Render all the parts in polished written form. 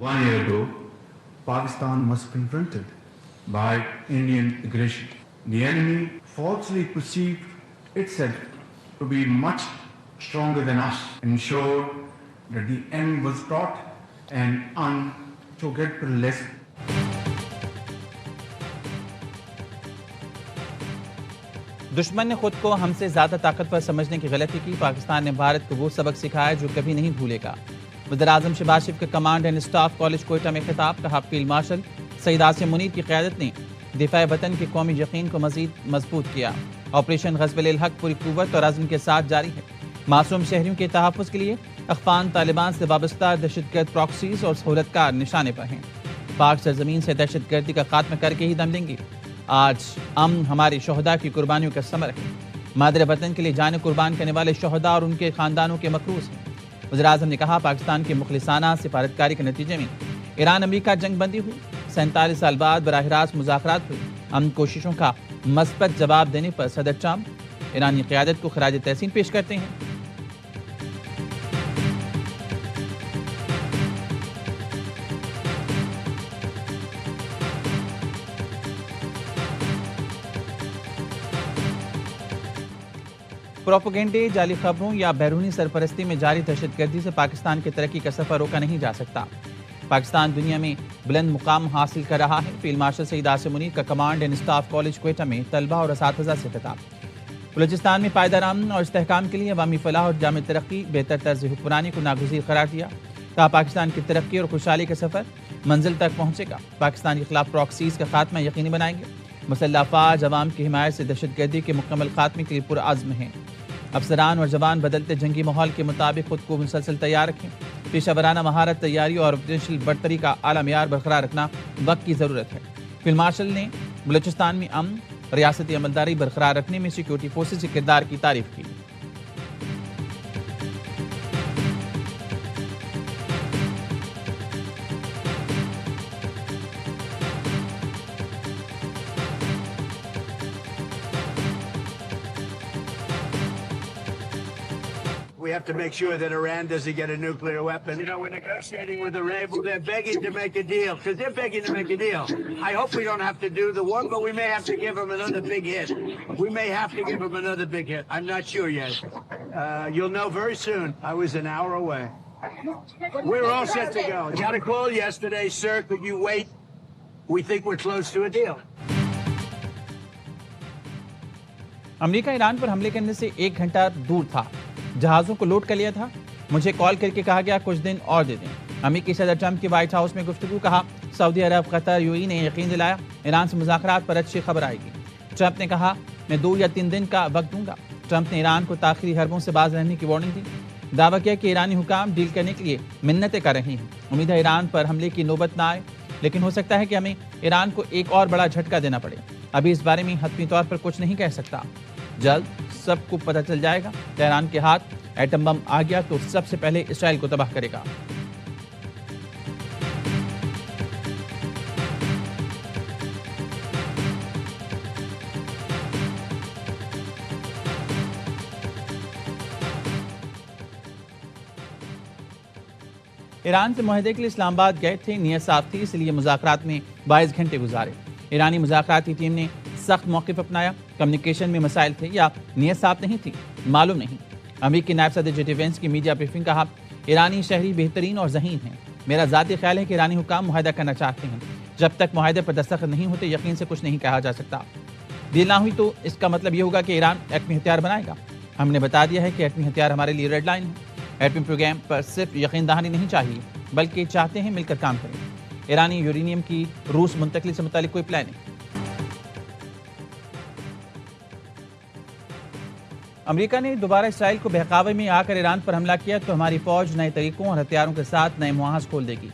1 year ago, Pakistan was confronted by Indian aggression. The enemy falsely perceived itself to be much stronger than us, ensured that the end was taught an unforgettable lesson. دشمن نے خود کو ہم سے زیادہ طاقتور سمجھنے کی غلطی کی. پاکستان نے بھارت کو وہ سبق سکھایا جو کبھی نہیں بھولے گا. وزیر اعظم شہباز شریف کے command and staff college Quetta میں خطاب. کہا فیلڈ مارشل سعید عاصم منیر کی قیادت نے دفاع وطن کے قومی یقین کو مزید مضبوط کیا. آپریشن غزب الحق پوری قوت اور عزم کے ساتھ جاری ہے. معصوم شہریوں کے تحفظ کے لیے افغان طالبان سے وابستہ دہشت گرد پراکسیز اور سہولت کار نشانے پر ہیں. پاک سرزمین سے دہشت گردی کا خاتمہ کر کے ہی دم لیں گے. آج امن ہماری شہداء کی قربانیوں کا ثمر ہے. مادر وطن کے لیے جانیں قربان کرنے والے شہداء اور ان کے خاندانوں کے مقروض ہیں. وزیر اعظم نے کہا پاکستان کی مخلصانہ سفارتکاری کے نتیجے میں ایران امریکہ جنگ بندی ہوئی. 47 سال بعد براہ راست مذاکرات ہوئی. امن کوششوں کا مثبت جواب دینے پر صدر ٹرمپ ایرانی قیادت کو خراج تحسین پیش کرتے ہیں. پروپیگنڈے، جعلی خبروں یا بیرونی سرپرستی میں جاری دہشت گردی سے پاکستان کی ترقی کا سفر روکا نہیں جا سکتا. پاکستان دنیا میں بلند مقام حاصل کر رہا ہے. فیلڈ مارشل سعید عاصم منیر کا command and staff college Quetta میں طلبہ اور اساتذہ سے خطاب. بلوچستان میں پائیدار امن اور استحکام کے لیے عوامی فلاح اور جامع ترقی بہتر طرز حکمرانی کو ناگزیر قرار دیا. کہا پاکستان کی ترقی اور خوشحالی کا سفر منزل تک پہنچے گا. پاکستان کے خلاف پراکسیز کا خاتمہ یقینی بنائیں گے. مسلح افواج عوام کی حمایت سے دہشت گردی کے مکمل خاتمے کے لیے پرعزم ہیں. افسران اور جوان بدلتے جنگی ماحول کے مطابق خود کو مسلسل تیار رکھیں. پیشہ ورانہ مہارت، تیاری اور آپریشنل برتری کا اعلیٰ معیار برقرار رکھنا وقت کی ضرورت ہے. فیلڈ مارشل نے بلوچستان میں امن، ریاستی عملداری برقرار رکھنے میں سیکورٹی فورسز کے کردار کی تعریف کی. We have to make sure that Iran doesn't get a nuclear weapon. You know, we're negotiating with Iran. They're begging to make a deal because they're begging to make a deal. I hope we don't have to do the one, but we may have to give them another big hit. We may have to give them another big hit. I'm not sure yet. You'll know very soon. I was an hour away. We're all set to go. Got a call yesterday, sir. Could you wait? We think we're close to a deal. امریکہ ایران پر حملے کرنے سے 1 گھنٹہ دور تھا. جہازوں کو لوٹ کر لیا تھا. مجھے کال کر کے کہا گیا کچھ دن اور دے دیں. امریکی صدر ٹرمپ کی وائٹ ہاؤس میں گفتگو. کہا سعودی عرب، قطر، UAE نے یقین دلایا ایران سے مذاکرات پر اچھی خبر آئے گی. ٹرمپ نے کہا میں 2 یا 3 دن کا وقت دوں گا. ٹرمپ نے ایران کو تاخیری حربوں سے باز رہنے کی وارننگ دی. دعویٰ کیا کہ ایرانی حکام ڈیل کرنے کے لیے منتیں کر رہے ہیں. امید ہے ایران پر حملے کی نوبت نہ آئے، لیکن ہو سکتا ہے کہ ہمیں ایران کو ایک اور بڑا جھٹکا دینا پڑے. ابھی اس بارے میں حتمی طور پر کچھ نہیں کہہ سکتا. جلد سب کو پتہ چل جائے گا. ایران کے ہاتھ ایٹم بم آ گیا تو سب سے پہلے اسرائیل کو تباہ کرے گا. ایران سے معاہدے کے لیے اسلام آباد گئے تھے. نیت صاف تھی، اس لیے مذاکرات میں 22 گھنٹے گزارے. ایرانی مذاکراتی ٹیم نے سخت موقف اپنایا. کمیونیکیشن میں مسائل تھے یا نیت صاف نہیں تھی، معلوم نہیں. امریکی نائب صدر جے ڈی وینس کی میڈیا بریفنگ. کہا ایرانی شہری بہترین اور ذہین ہیں. میرا ذاتی خیال ہے کہ ایرانی حکام معاہدہ کرنا چاہتے ہیں. جب تک معاہدے پر دستخط نہیں ہوتے یقین سے کچھ نہیں کہا جا سکتا. ڈیل نہ ہوئی تو اس کا مطلب یہ ہوگا کہ ایران ایٹمی ہتھیار بنائے گا. ہم نے بتا دیا ہے کہ ایٹمی ہتھیار ہمارے لیے ریڈ لائن ہے. ایٹمی پروگرام پر صرف یقین دہانی نہیں چاہیے بلکہ چاہتے ہیں مل کر کام کریں. ایرانی یورینیم کی روس منتقلی سے متعلق کوئی پلان نہیں. امریکہ نے دوبارہ اسرائیل کو بہکاوے میں آ کر ایران پر حملہ کیا تو ہماری فوج نئے طریقوں اور ہتھیاروں کے ساتھ نئے محاذ کھول دے گی.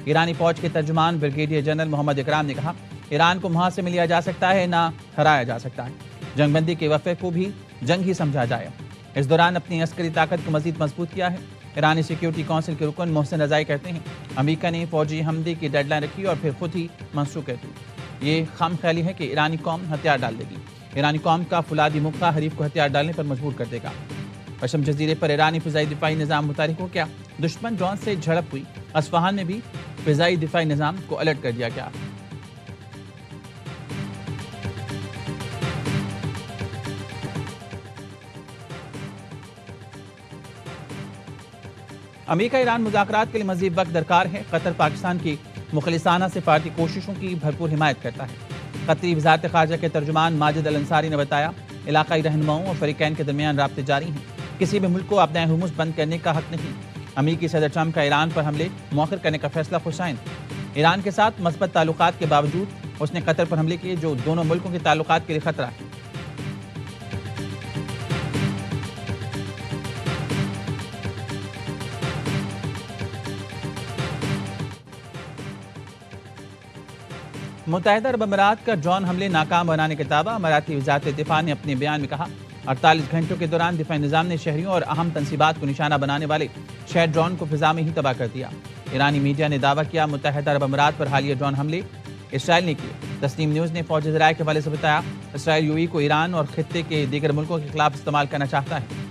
ایرانی فوج کے ترجمان بریگیڈیئر جنرل محمد اکرام نے کہا ایران کو محاذ سے میں لیا جا سکتا ہے، نہ ہرایا جا سکتا ہے. جنگ بندی کے وقفے کو بھی جنگ ہی سمجھا جائے. اس دوران اپنی عسکری طاقت کو مزید مضبوط کیا ہے. ایرانی سیکیورٹی کونسل کے رکن محسن رضائی کہتے ہیں امریکہ نے فوجی حملے کی ڈیڈ لائن رکھی اور پھر خود ہی منسوخ کر دی. یہ خام خیالی ہے کہ ایرانی قوم ہتھیار ڈال دے گی. ایرانی قوم کا فولادی موقع حریف کو ہتھیار ڈالنے پر مجبور کر دے گا. پشم جزیرے پر ایرانی فضائی دفاعی نظام متحرک ہو گیا. دشمن ڈرون سے جھڑپ ہوئی. اصفہان میں بھی فضائی دفاعی نظام کو الرٹ کر دیا گیا۔ امریکہ ایران مذاکرات کے لیے مزید وقت درکار ہے۔ قطر پاکستان کی مخلصانہ سفارتی کوششوں کی بھرپور حمایت کرتا ہے۔ قطری وزارت خارجہ کے ترجمان ماجد الانصاری نے بتایا، علاقائی رہنماؤں اور فریقین کے درمیان رابطے جاری ہیں۔ کسی بھی ملک کو اپنے ہرمز بند کرنے کا حق نہیں۔ امریکی صدر ٹرمپ کا ایران پر حملے مؤخر کرنے کا فیصلہ خوشائند۔ ایران کے ساتھ مثبت تعلقات کے باوجود اس نے قطر پر حملے کیے، جو دونوں ملکوں کے تعلقات کے لیے خطرہ ہے۔ متحدہ عرب امارات کا ڈرون حملے ناکام بنانے کے دعویٰ۔ اماراتی وزارت دفاع نے اپنے بیان میں کہا، 48 گھنٹوں کے دوران دفاعی نظام نے شہریوں اور اہم تنصیبات کو نشانہ بنانے والے 6 ڈرون کو فضا میں ہی تباہ کر دیا۔ ایرانی میڈیا نے دعویٰ کیا، متحدہ عرب امارات پر حالیہ ڈرون حملے اسرائیل نے کیے۔ تسنیم نیوز نے فوجی ذرائع کے حوالے سے بتایا، اسرائیل UAE کو ایران اور خطے کے دیگر ملکوں کے خلاف استعمال کرنا چاہتا ہے۔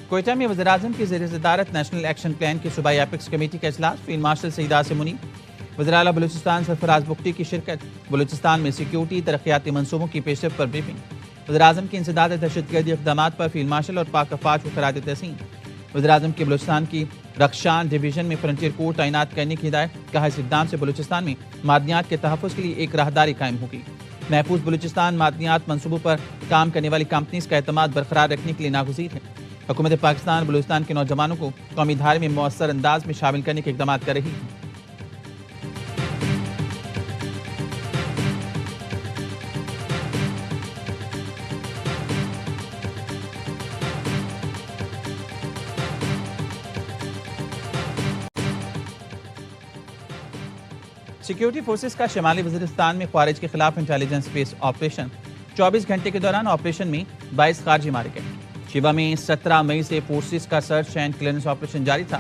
کوئٹہ میں وزیراعظم کی زیر صدارت نیشنل ایکشن پلان کی صوبائی ایپکس کمیٹی کا اجلاس۔ فیلڈ مارشل سعید عاصم منی، وزیر اعلیٰ بلوچستان سرفراز بگٹی کی شرکت۔ بلوچستان میں سیکیورٹی ترقیاتی منصوبوں کی پیش رفت پر بریفنگ۔ وزیراعظم کی انسداد دہشت گردی اقدامات پر فیلڈ مارشل اور پاک افواج کو خراج تحسین۔ وزیراعظم کی بلوچستان کی رخشان ڈویژن میں فرنٹیئر کورٹ تعینات کرنے کی ہدایت۔ کہا، اس اقدام سے بلوچستان میں معدنیات کے تحفظ کے لیے ایک راہداری قائم ہوگی۔ محفوظ بلوچستان معدنیات منصوبوں پر کام کرنے والی کمپنیز کا اعتماد برقرار رکھنے کے لیے ناگزیر ہے۔ حکومت پاکستان بلوچستان کے نوجوانوں کو قومی دھارے میں مؤثر انداز میں شامل کرنے کے اقدامات کر رہی ہے۔ سیکیورٹی فورسز کا شمالی وزیرستان میں خوارج کے خلاف انٹیلیجنس بیس آپریشن۔ 24 گھنٹے کے دوران آپریشن میں 22 خارجی مارے گئے۔ شیوا میں 17 مئی سے فورسز کا سرچ اینڈ کلیئرنس آپریشن جاری تھا۔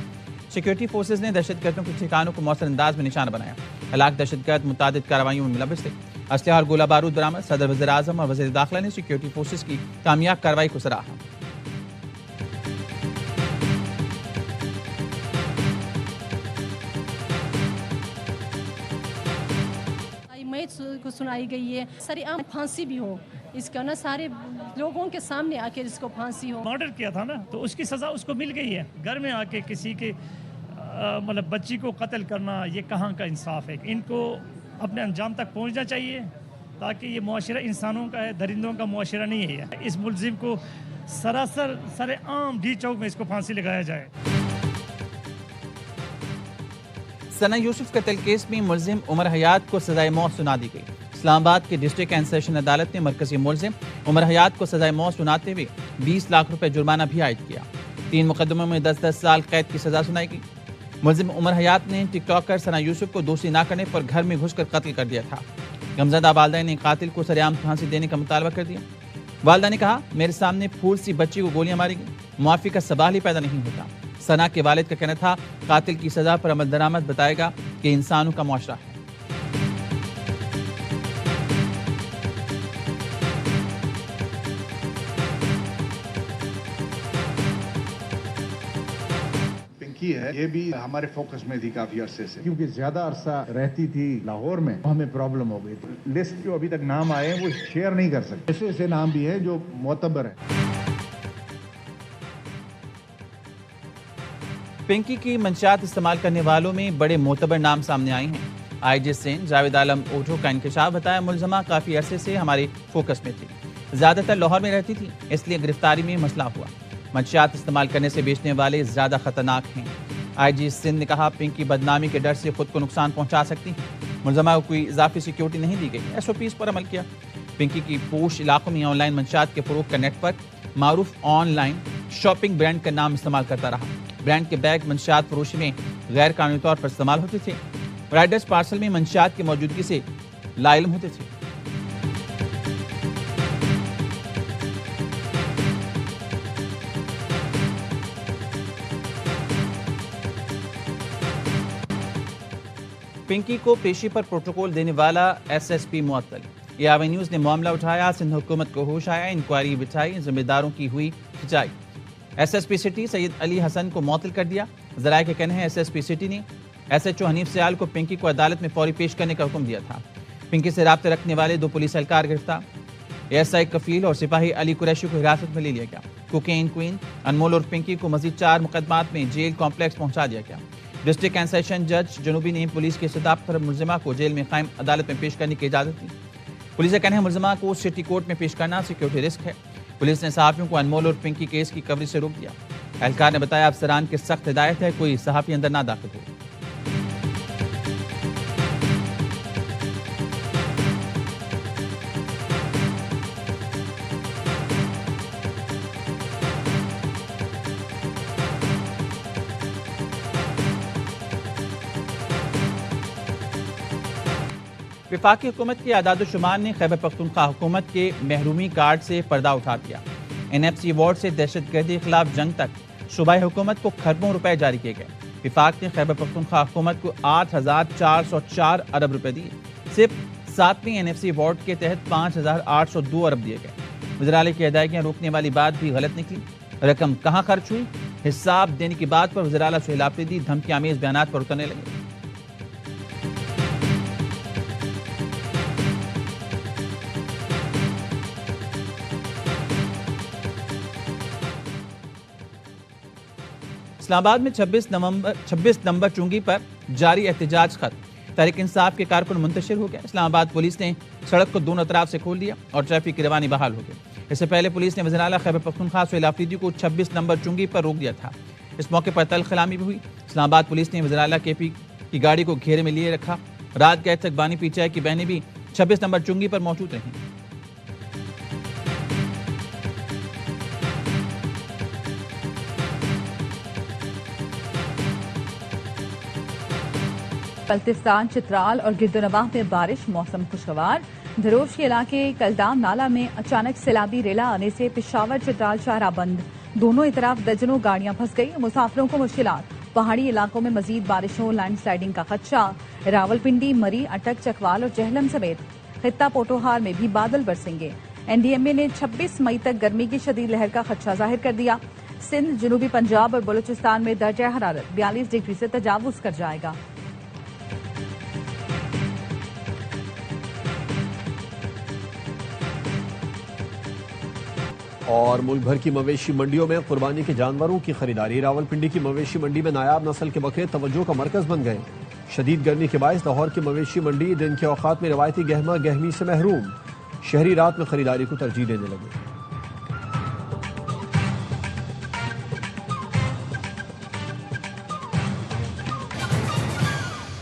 سیکیورٹی فورسز نے دہشت گردوں کے ٹھکانوں کو مؤثر انداز میں نشانہ بنایا۔ ہلاک دہشت گرد متعدد کارروائیوں میں ملوث تھے۔ اسلحہ اور گولہ بارود برآمد۔ صدر وزیر اعظم اور وزیر داخلہ نے سیکیورٹی فورسز کی کامیاب کارروائی کو سراہا۔ کو سنائی گئی ہے، سرعام پھانسی بھی ہو اس کا، نا سارے لوگوں کے سامنے آ کے اس کو پھانسی ہو۔ مرڈر کیا تھا نا، تو اس کی سزا اس کو مل گئی ہے۔ گھر میں آ کے کسی کے مطلب بچی کو قتل کرنا، یہ کہاں کا انصاف ہے؟ ان کو اپنے انجام تک پہنچنا چاہیے، تاکہ یہ معاشرہ انسانوں کا ہے، درندوں کا معاشرہ نہیں ہے۔ اس ملزم کو سراسر سرعام ڈی چوک میں اس کو پھانسی لگایا جائے۔ ثنا یوسف قتل کیس میں ملزم عمر حیات کو سزائے موت سنا دی گئی۔ اسلام آباد کے ڈسٹرکٹ اینڈ سیشن عدالت نے مرکزی ملزم عمر حیات کو سزائے موت سناتے ہوئے 20 لاکھ روپے جرمانہ بھی عائد کیا۔ 3 مقدموں میں 10 سال قید کی سزا سنائی گئی۔ ملزم عمر حیات نے ٹک ٹاکر ثنا یوسف کو دوشی نہ کرنے پر گھر میں گھس کر قتل کر دیا تھا۔ غمزدہ والدہ نے قاتل کو سرعام پھانسی دینے کا مطالبہ کر دیا۔ والدہ نے کہا، میرے سامنے پھول سی بچی کو گولیاں ماری گئی، معافی کا سوال ہی پیدا نہیں ہوتا۔ ثنا کے والد کا کہنا تھا، قاتل کی سزا پر عمل درآمد بتائے گا کہ انسانوں کا معاشرہ ہے۔ ہے یہ بھی ہمارے فوکس میں تھی کافی عرصے سے، کیونکہ زیادہ عرصہ رہتی تھی لاہور میں، ہمیں پرابلم ہو گئی تھی۔ لسٹ جو ابھی تک نام آئے ہیں وہ شیئر نہیں کر سکتے، ایسے نام بھی ہیں جو معتبر ہیں۔ پنکی کی منشیات استعمال کرنے والوں میں بڑے معتبر نام سامنے آئے ہیں۔ IJ سندھ جاوید عالم اوٹھو کا انکشاف، بتایا ملزمہ کافی عرصے سے ہمارے فوکس میں تھی، زیادہ تر لاہور میں رہتی تھی، اس لیے گرفتاری میں مسئلہ ہوا۔ منشیات استعمال کرنے سے بیچنے والے زیادہ خطرناک ہیں۔ IJ سندھ نے کہا، پنکی بدنامی کے ڈر سے خود کو نقصان پہنچا سکتی ہیں۔ ملزمہ کو کوئی اضافی سیکیورٹی نہیں دی گئی، SOPs پر عمل کیا۔ پنکی کی پوش علاقوں میں آن لائن منشیات کے فروغ کا نیٹ ورک معروف آن لائن شاپنگ برانڈ کا نام استعمال کرتا رہا۔ برانڈ کے بیگ منشیات فروشی میں غیر قانونی طور پر استعمال ہوتے تھے۔ رائڈرز پارسل میں منشیات کی موجودگی سے لا علم ہوتے تھے۔ پنکی کو پیشی پر پروٹوکول دینے والا SSP معطل۔ ARY نیوز نے معاملہ اٹھایا، سندھ حکومت کو ہوش آیا، انکوائری بٹھائی، ذمہ داروں کی ہوئی کھچائی۔ SSP سٹی سید علی حسن کو معطل کر دیا۔ ذرائع کے کہنے ہیں SSP سٹی نے SHO حنیف سیال کو پنکی کو عدالت میں فوری پیش کرنے کا حکم دیا تھا۔ پنکی سے رابطے رکھنے والے 2 پولیس اہلکار گرفتار۔ ASI کفیل اور سپاہی علی قریشی کو حراست میں لے لیا گیا۔ کوکین کوئین انمول اور پنکی کو مزید 4 مقدمات میں جیل کمپلیکس پہنچا دیا گیا۔ ڈسٹرکٹ اینڈ سیشن جج جنوبی نے پولیس کی استدعا پر ملزمہ کو جیل میں قائم عدالت میں پیش کرنے کی اجازت دی۔ پولیس کا کہنا ہے ملزمہ کو سٹی کورٹ میں پیش کرنا سیکیورٹی رسک ہے۔ پولیس نے صحافیوں کو انمول اور پنکی کیس کی کوریج سے روک دیا۔ اہلکار نے بتایا افسران کی سخت ہدایت ہے کوئی صحافی اندر نہ داخل ہو۔ وفاقی حکومت کے اعداد و شمار نے خیبر پختونخوا حکومت کے محرومی کارڈ سے پردہ اٹھا دیا۔ NFC ایوارڈ سے دہشت گردی کے خلاف جنگ تک صوبائی حکومت کو کھربوں روپے جاری کیے گئے۔ وفاق نے خیبر پختونخوا حکومت کو 8,404 ارب روپے دیے۔ صرف 7ویں NFC ایوارڈ کے تحت 5,802 ارب دیے گئے۔ وزرائے کی ادائیگیاں روکنے والی بات بھی غلط نکلی۔ رقم کہاں خرچ ہوئی، حساب دینے کی بات پر وزراء سہیل آفریدی دھمکی آمیز بیانات پر اترنے لگے۔ اسلام آباد میں 26 نمبر چنگی پر جاری احتجاج ختم۔ تحریک انصاف کے کارکن منتشر ہو گئے۔ اسلام آباد پولیس نے سڑک کو دونوں اطراف سے کھول دیا اور ٹریفک کی روانی بحال ہو گئی۔ اس سے پہلے پولیس نے وزیر اعلیٰ خیبر پختونخوا سہیل آفریدی کو 26 نمبر چنگی پر روک دیا تھا۔ اس موقع پر تلخ کلامی بھی ہوئی۔ اسلام آباد پولیس نے وزیر اعلیٰ KP کی گاڑی کو گھیرے میں لیے رکھا۔ رات گئے تک بانی پی چائے کی بہنیں بھی 26 نمبر چنگی پر موجود رہیں۔ بلتستان، چترال اور گردونواح میں بارش، موسم خوشگوار۔ دھروش کے علاقے کلدام نالہ میں اچانک سیلابی ریلا آنے سے پشاور چترال شاہراہ بند، دونوں طرف درجنوں گاڑیاں پھنس گئی، مسافروں کو مشکلات۔ پہاڑی علاقوں میں مزید بارشوں، لینڈ سلائیڈنگ کا خدشہ۔ راولپنڈی، مری، اٹک، چکوال اور جہلم سمیت خطہ پوٹوہار میں بھی بادل برسیں گے۔ NDMA نے 26 مئی تک گرمی کی شدید لہر کا خدشہ ظاہر کر دیا۔ سندھ، جنوبی پنجاب اور بلوچستان میں درجہ حرارت 42 ڈگری سے تجاوز کر جائے گا۔ اور ملک بھر کی مویشی منڈیوں میں قربانی کے جانوروں کی خریداری۔ راولپنڈی کی مویشی منڈی میں نایاب نسل کے بکرے توجہ کا مرکز بن گئے۔ شدید گرمی کے باعث لاہور کی مویشی منڈی دن کے اوقات میں روایتی گہما گہمی سے محروم۔ شہری رات میں خریداری کو ترجیح دینے لگے۔